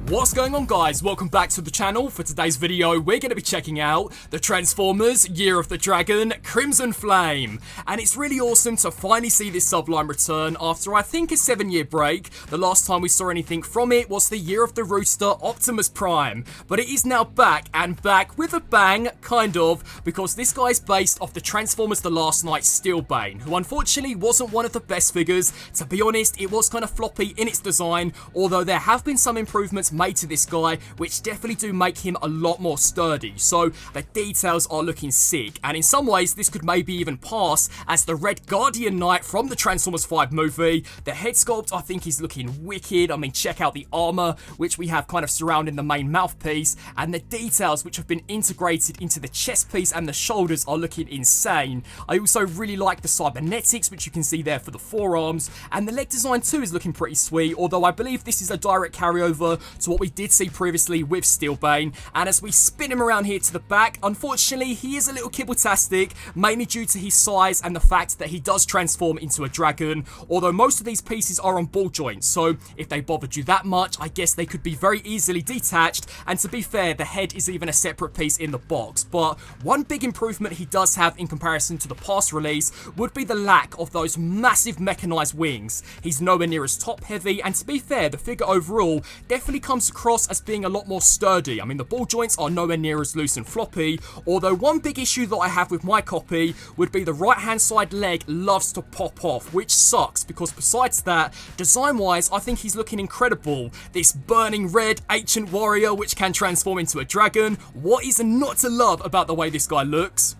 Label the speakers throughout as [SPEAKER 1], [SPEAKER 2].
[SPEAKER 1] What's going on, guys? Welcome back to the channel. For today's video, we're going to be checking out the Transformers Year of the Dragon Crimsonflame. And it's really awesome to finally see this subline return after I think a 7-year break. The last time we saw anything from it was the Year of the Rooster Optimus Prime. But it is now back, and back with a bang, kind of, because this guy is based off the Transformers The Last Knight Steelbane, who unfortunately wasn't one of the best figures. To be honest, it was kind of floppy in its design, although there have been some improvements made to this guy, which definitely do make him a lot more sturdy. So the details are looking sick, and in some ways this could maybe even pass as the Red Guardian Knight from the Transformers 5 movie. The head sculpt I think is looking wicked. I mean, check out the armor which we have kind of surrounding the main mouthpiece, and the details which have been integrated into the chest piece and the shoulders are looking insane. I also really like the cybernetics which you can see there for the forearms, and the leg design too is looking pretty sweet, although I believe this is a direct carryover to what we did see previously with Steelbane. And as we spin him around here to the back, unfortunately he is a little kibble-tastic, mainly due to his size and the fact that he does transform into a dragon, although most of these pieces are on ball joints, so if they bothered you that much, I guess they could be very easily detached, and to be fair, the head is even a separate piece in the box. But one big improvement he does have in comparison to the past release would be the lack of those massive mechanized wings. He's nowhere near as top heavy, and to be fair, the figure overall definitely comes across as being a lot more sturdy. I mean, the ball joints are nowhere near as loose and floppy, although one big issue that I have with my copy would be the right hand side leg loves to pop off, which sucks, because besides that, design wise, I think he's looking incredible. This burning red ancient warrior which can transform into a dragon. What is not to love about the way this guy looks?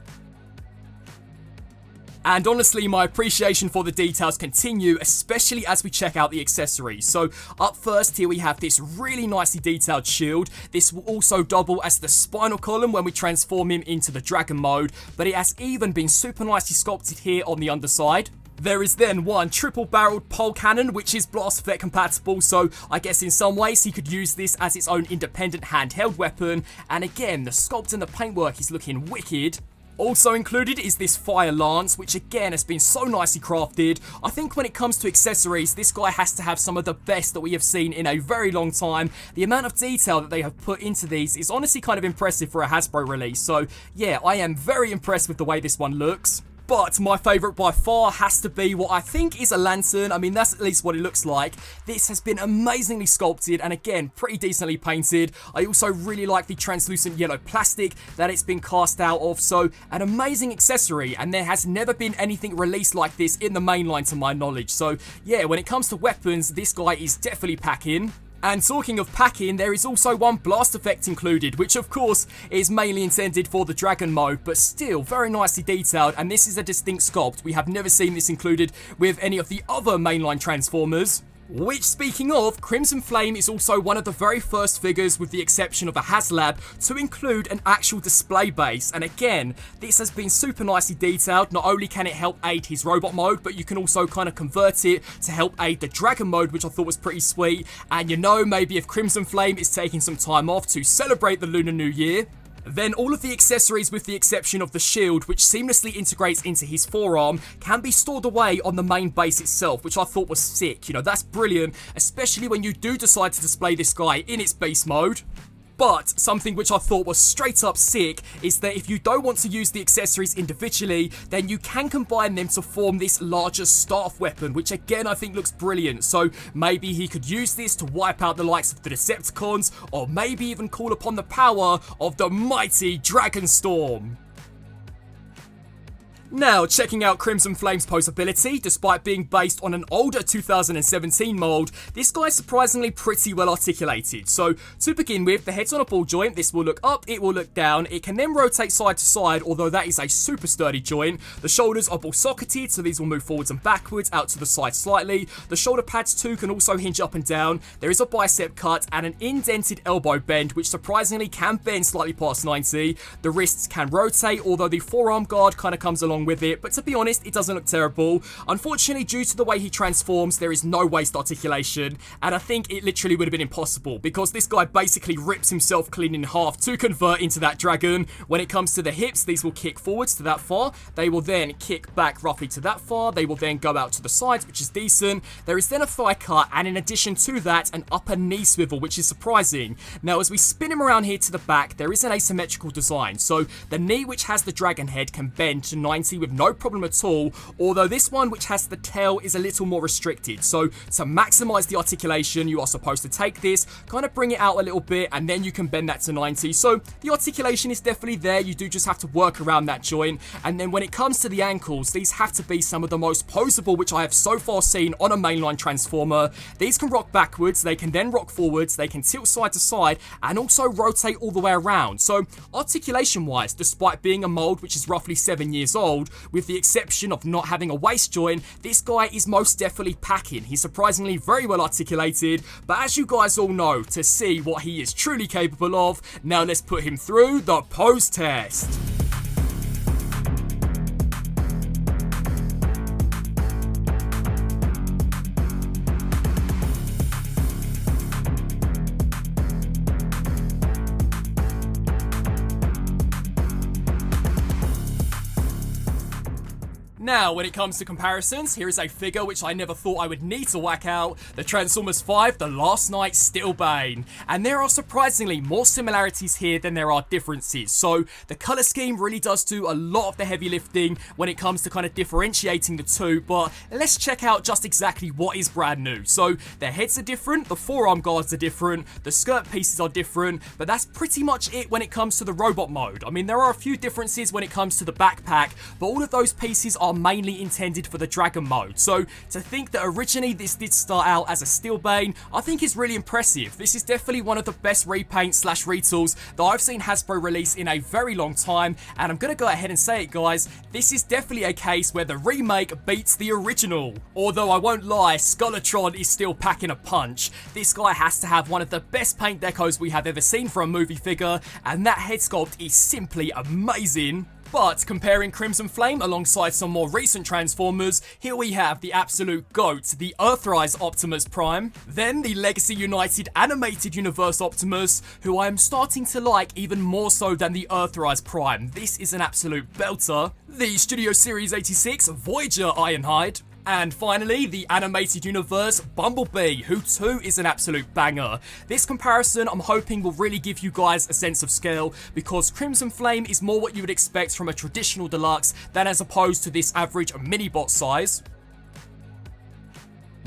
[SPEAKER 1] And honestly, my appreciation for the details continue, especially as we check out the accessories. So up first here we have this really nicely detailed shield. This will also double as the spinal column when we transform him into the dragon mode, but it has even been super nicely sculpted here on the underside. There is then one triple-barreled pole cannon, which is blast effect compatible, so I guess in some ways he could use this as its own independent handheld weapon. And again, the sculpt and the paintwork is looking wicked. Also included is this fire lance, which again has been so nicely crafted. I think when it comes to accessories, this guy has to have some of the best that we have seen in a very long time. The amount of detail that they have put into these is honestly kind of impressive for a Hasbro release. So yeah, I am very impressed with the way this one looks. But my favourite by far has to be what I think is a lantern. I mean, that's at least what it looks like. This has been amazingly sculpted and again, pretty decently painted. I also really like the translucent yellow plastic that it's been cast out of. So an amazing accessory, and there has never been anything released like this in the mainline to my knowledge. So yeah, when it comes to weapons, this guy is definitely packing. And talking of packing, there is also one blast effect included, which of course is mainly intended for the dragon mode, but still very nicely detailed, and this is a distinct sculpt. We have never seen this included with any of the other mainline Transformers. Which, speaking of, Crimsonflame is also one of the very first figures, with the exception of a HasLab, to include an actual display base. And again, this has been super nicely detailed. Not only can it help aid his robot mode, but you can also kind of convert it to help aid the dragon mode, which I thought was pretty sweet. And you know, maybe if Crimsonflame is taking some time off to celebrate the Lunar New Year, then all of the accessories, with the exception of the shield, which seamlessly integrates into his forearm, can be stored away on the main base itself, which I thought was sick. You know, that's brilliant, especially when you do decide to display this guy in its base mode. But something which I thought was straight up sick is that if you don't want to use the accessories individually, then you can combine them to form this larger staff weapon, which again I think looks brilliant. So maybe he could use this to wipe out the likes of the Decepticons, or maybe even call upon the power of the mighty Dragonstorm. Now, checking out Crimsonflame's posability, despite being based on an older 2017 mold, this guy's surprisingly pretty well articulated. So, to begin with, the head's on a ball joint. This will look up, it will look down. It can then rotate side to side, although that is a super sturdy joint. The shoulders are ball socketed, so these will move forwards and backwards, out to the side slightly. The shoulder pads too can also hinge up and down. There is a bicep cut and an indented elbow bend, which surprisingly can bend slightly past 90. The wrists can rotate, although the forearm guard kind of comes along along with it, but to be honest, it doesn't look terrible. Unfortunately, due to the way he transforms, there is no waist articulation, and I think it literally would have been impossible, because this guy basically rips himself clean in half to convert into that dragon. When it comes to the hips, these will kick forwards to that far, they will then kick back roughly to that far, they will then go out to the sides, which is decent. There is then a thigh cut, and in addition to that, an upper knee swivel, which is surprising. Now, as we spin him around here to the back, there is an asymmetrical design, so the knee which has the dragon head can bend to 90 with no problem at all, although this one which has the tail is a little more restricted. So to maximize the articulation, you are supposed to take this, kind of bring it out a little bit, and then you can bend that to 90. So the articulation is definitely there, you do just have to work around that joint. And then when it comes to the ankles, these have to be some of the most posable which I have so far seen on a mainline transformer. These can rock backwards, they can then rock forwards, they can tilt side to side, and also rotate all the way around. So articulation wise, despite being a mold which is roughly 7 years old, with the exception of not having a waist joint, this guy is most definitely packing. He's surprisingly very well articulated, but as you guys all know, to see what he is truly capable of, now let's put him through the pose test. Now, when it comes to comparisons, here is a figure which I never thought I would need to whack out, the Transformers 5 The Last Knight Stillbane. And there are surprisingly more similarities here than there are differences, so the colour scheme really does do a lot of the heavy lifting when it comes to kind of differentiating the two, but let's check out just exactly what is brand new. So, their heads are different, the forearm guards are different, the skirt pieces are different, but that's pretty much it when it comes to the robot mode. I mean, there are a few differences when it comes to the backpack, but all of those pieces are mainly intended for the dragon mode. So to think that originally this did start out as a Stillbane, I think is really impressive. This is definitely one of the best repaint slash retools that I've seen Hasbro release in a very long time, and I'm gonna go ahead and say it, guys, this is definitely a case where the remake beats the original. Although I won't lie, Skeletron is still packing a punch. This guy has to have one of the best paint decos we have ever seen for a movie figure, and that head sculpt is simply amazing. But comparing Crimsonflame alongside some more recent Transformers, here we have the absolute GOAT, the Earthrise Optimus Prime, then the Legacy United Animated Universe Optimus, who I am starting to like even more so than the Earthrise Prime. This is an absolute belter. The Studio Series 86 Voyager Ironhide. And finally, the Animated Universe Bumblebee, who too is an absolute banger. This comparison, I'm hoping, will really give you guys a sense of scale, because Crimsonflame is more what you would expect from a traditional deluxe than as opposed to this average mini-bot size.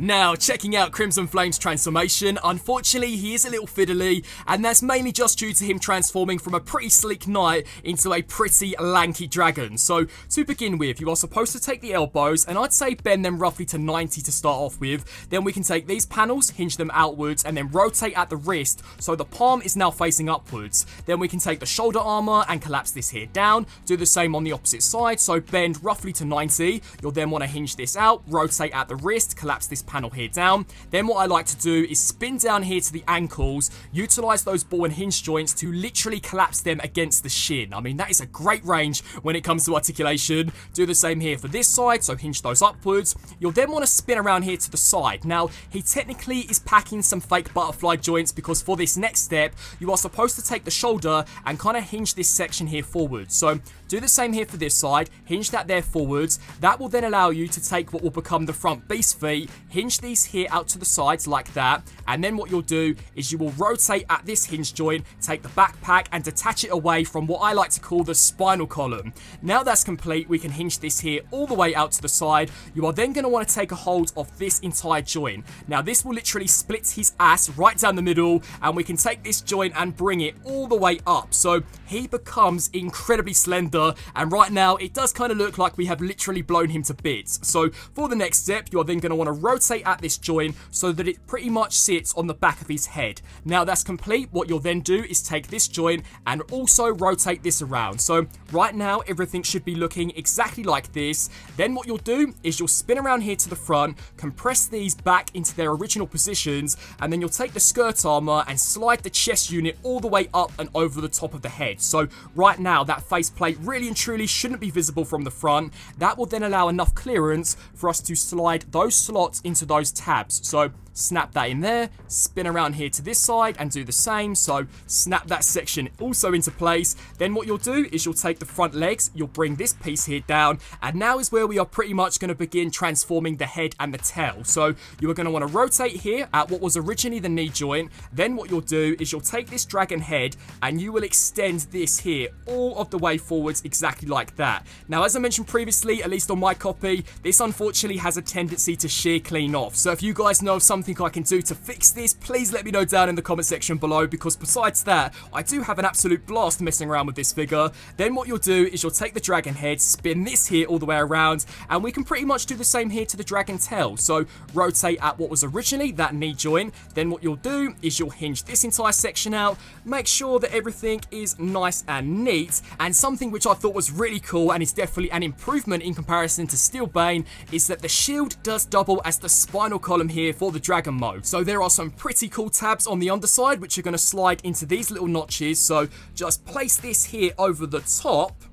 [SPEAKER 1] Now, checking out Crimsonflame's transformation, unfortunately he is a little fiddly, and that's mainly just due to him transforming from a pretty sleek knight into a pretty lanky dragon. So, to begin with, you are supposed to take the elbows, and I'd say bend them roughly to 90 to start off with. Then we can take these panels, hinge them outwards, and then rotate at the wrist, so the palm is now facing upwards. Then we can take the shoulder armor and collapse this here down, do the same on the opposite side, so bend roughly to 90. You'll then want to hinge this out, rotate at the wrist, collapse this panel here down. Then what I like to do is spin down here to the ankles, utilize those ball and hinge joints to literally collapse them against the shin. I mean, that is a great range when it comes to articulation. Do the same here for this side, so hinge those upwards. You'll then want to spin around here to the side. Now, he technically is packing some fake butterfly joints, because for this next step, you are supposed to take the shoulder and kind of hinge this section here forward. So do the same here for this side, hinge that there forwards. That will then allow you to take what will become the front beast feet, hinge these here out to the sides like that, and then what you'll do is you will rotate at this hinge joint, take the backpack and detach it away from what I like to call the spinal column. Now that's complete, we can hinge this here all the way out to the side. You are then going to want to take a hold of this entire joint. Now this will literally split his ass right down the middle, and we can take this joint and bring it all the way up, so he becomes incredibly slender, and right now it does kind of look like we have literally blown him to bits. So for the next step, you are then going to want to rotate at this joint so that it pretty much sits on the back of his head. Now that's complete, what you'll then do is take this joint and also rotate this around. So right now everything should be looking exactly like this. Then what you'll do is you'll spin around here to the front, compress these back into their original positions, and then you'll take the skirt armor and slide the chest unit all the way up and over the top of the head. So right now that faceplate really and truly shouldn't be visible from the front. That will then allow enough clearance for us to slide those slots into those tabs. So snap that in there, spin around here to this side and do the same. So snap that section also into place. Then what you'll do is you'll take the front legs, you'll bring this piece here down, and now is where we are pretty much going to begin transforming the head and the tail. So you are going to want to rotate here at what was originally the knee joint. Then what you'll do is you'll take this dragon head and you will extend this here all of the way forwards exactly like that. Now, as I mentioned previously, at least on my copy, this unfortunately has a tendency to shear clean off. So if you guys know of something I can do to fix this, please let me know down in the comment section below, because besides that, I do have an absolute blast messing around with this figure. Then what you'll do is you'll take the dragon head, spin this here all the way around, and we can pretty much do the same here to the dragon tail. So rotate at what was originally that knee joint. Then what you'll do is you'll hinge this entire section out, make sure that everything is nice and neat. And something which I thought was really cool and is definitely an improvement in comparison to Steelbane is that the shield does double as the spinal column here for the dragon mode. So there are some pretty cool tabs on the underside which are going to slide into these little notches. So just place this here over the top.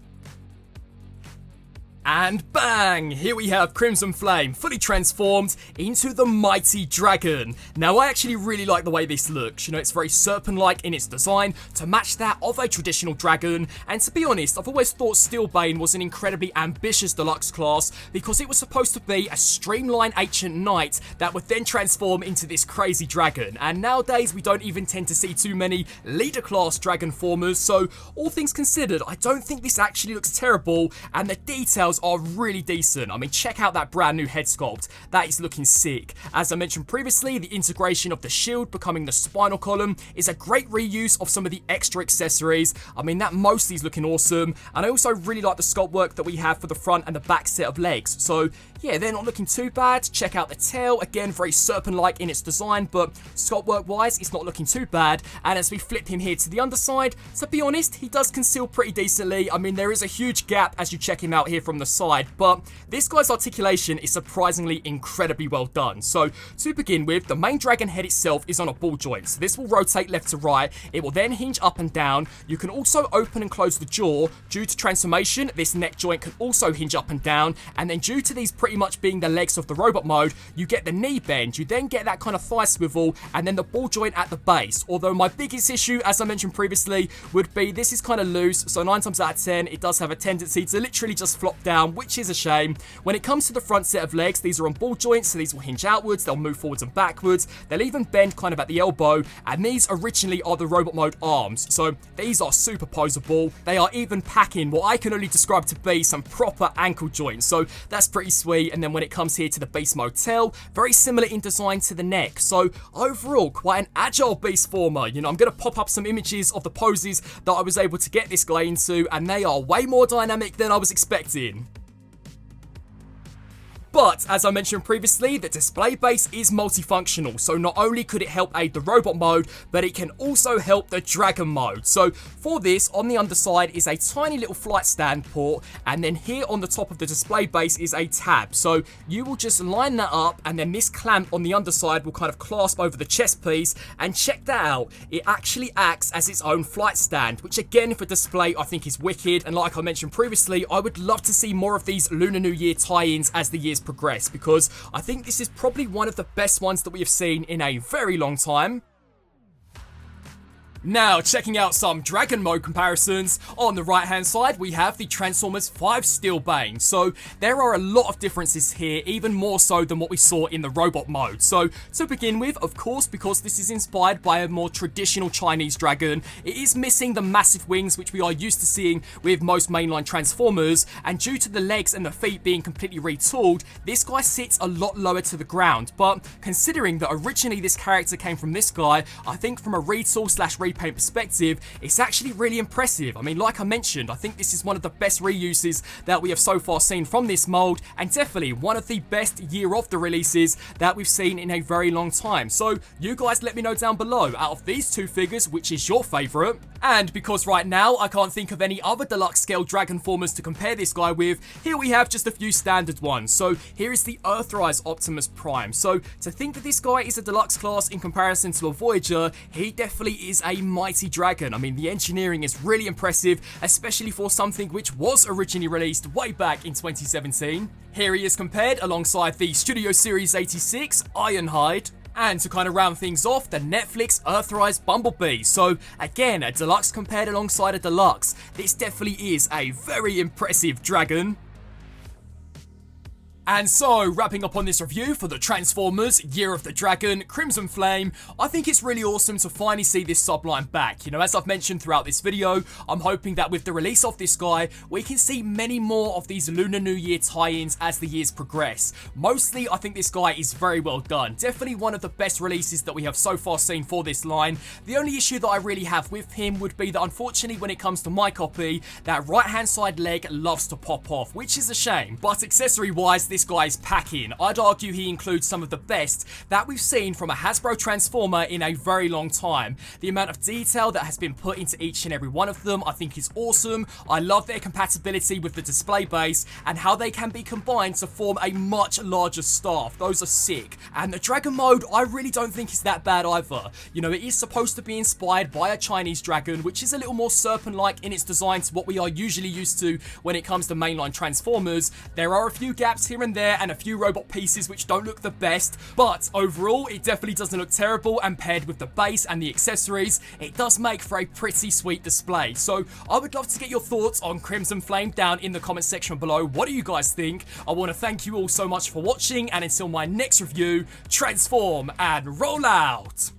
[SPEAKER 1] And bang! Here we have Crimsonflame fully transformed into the mighty dragon. Now, I actually really like the way this looks. You know, it's very serpent-like in its design to match that of a traditional dragon. And to be honest, I've always thought Steelbane was an incredibly ambitious deluxe class because it was supposed to be a streamlined ancient knight that would then transform into this crazy dragon. And nowadays, we don't even tend to see too many leader class dragon formers. So, all things considered, I don't think this actually looks terrible, and the details are really decent. I mean, check out that brand new head sculpt. That is looking sick. As I mentioned previously, the integration of the shield becoming the spinal column is a great reuse of some of the extra accessories. I mean, that mostly is looking awesome. And I also really like the sculpt work that we have for the front and the back set of legs. So yeah, they're not looking too bad. Check out the tail. Again, very serpent-like in its design, but sculpt work-wise, it's not looking too bad. And as we flip him here to the underside, to be honest, he does conceal pretty decently. I mean, there is a huge gap as you check him out here from the side, but this guy's articulation is surprisingly incredibly well done. So to begin with, the main dragon head itself is on a ball joint. So this will rotate left to right. It will then hinge up and down. You can also open and close the jaw. Due to transformation, this neck joint can also hinge up and down. And then due to these pretty much being the legs of the robot mode, you get the knee bend. You then get that kind of thigh swivel and then the ball joint at the base. Although my biggest issue, as I mentioned previously, would be this is kind of loose. So 9 times out of 10, it does have a tendency to literally just flop down, which is a shame. When it comes to the front set of legs, these are on ball joints, so these will hinge outwards, they'll move forwards and backwards, they'll even bend kind of at the elbow, and these originally are the robot mode arms, so these are superposable. They are even packing what I can only describe to be some proper ankle joints, so that's pretty sweet. And then when it comes here to the beast mode tail, very similar in design to the neck, so overall quite an agile beast former. You know, I'm going to pop up some images of the poses that I was able to get this guy into, and they are way more dynamic than I was expecting. But, as I mentioned previously, the display base is multifunctional, so not only could it help aid the robot mode, but it can also help the dragon mode. So for this, on the underside is a tiny little flight stand port, and then here on the top of the display base is a tab. So you will just line that up, and then this clamp on the underside will kind of clasp over the chest piece, and check that out, it actually acts as its own flight stand, which again for display I think is wicked. And like I mentioned previously, I would love to see more of these Lunar New Year tie-ins as the years progress, because I think this is probably one of the best ones that we have seen in a very long time. Now, checking out some Dragon Mode comparisons, on the right hand side we have the Transformers 5 Steelbane. So there are a lot of differences here, even more so than what we saw in the robot mode. So to begin with, of course, because this is inspired by a more traditional Chinese dragon, it is missing the massive wings which we are used to seeing with most mainline Transformers, and due to the legs and the feet being completely retooled, this guy sits a lot lower to the ground. But considering that originally this character came from this guy, I think from a retool slash repaint perspective, it's actually really impressive. I mean, like I mentioned, I think this is one of the best reuses that we have so far seen from this mold, and definitely one of the best year of the releases that we've seen in a very long time. So you guys let me know down below, out of these two figures, which is your favourite. And because right now I can't think of any other deluxe scale dragon formers to compare this guy with, here we have just a few standard ones. So here is the Earthrise Optimus Prime. So to think that this guy is a deluxe class in comparison to a Voyager, he definitely is a mighty dragon. I mean, the engineering is really impressive, especially for something which was originally released way back in 2017. Here he is compared alongside the Studio Series 86 Ironhide. And to kind of round things off, the Netflix Earthrise Bumblebee. So again, a deluxe compared alongside a deluxe. This definitely is a very impressive dragon. And so, wrapping up on this review for the Transformers Year of the Dragon Crimsonflame, I think it's really awesome to finally see this subline back. You know, as I've mentioned throughout this video, I'm hoping that with the release of this guy, we can see many more of these Lunar New Year tie-ins as the years progress. Mostly, I think this guy is very well done. Definitely one of the best releases that we have so far seen for this line. The only issue that I really have with him would be that unfortunately when it comes to my copy, that right-hand side leg loves to pop off, which is a shame. But accessory-wise, this guy's packing. I'd argue he includes some of the best that we've seen from a Hasbro Transformer in a very long time. The amount of detail that has been put into each and every one of them I think is awesome. I love their compatibility with the display base and how they can be combined to form a much larger staff. Those are sick. And the dragon mode I really don't think is that bad either. You know, it is supposed to be inspired by a Chinese dragon, which is a little more serpent-like in its design to what we are usually used to when it comes to mainline Transformers. There are a few gaps here and there and a few robot pieces which don't look the best, but overall it definitely doesn't look terrible, and paired with the base and the accessories, it does make for a pretty sweet display. So I would love to get your thoughts on Crimsonflame down in the comment section below. What do you guys think? I want to thank you all so much for watching, and until my next review, transform and roll out!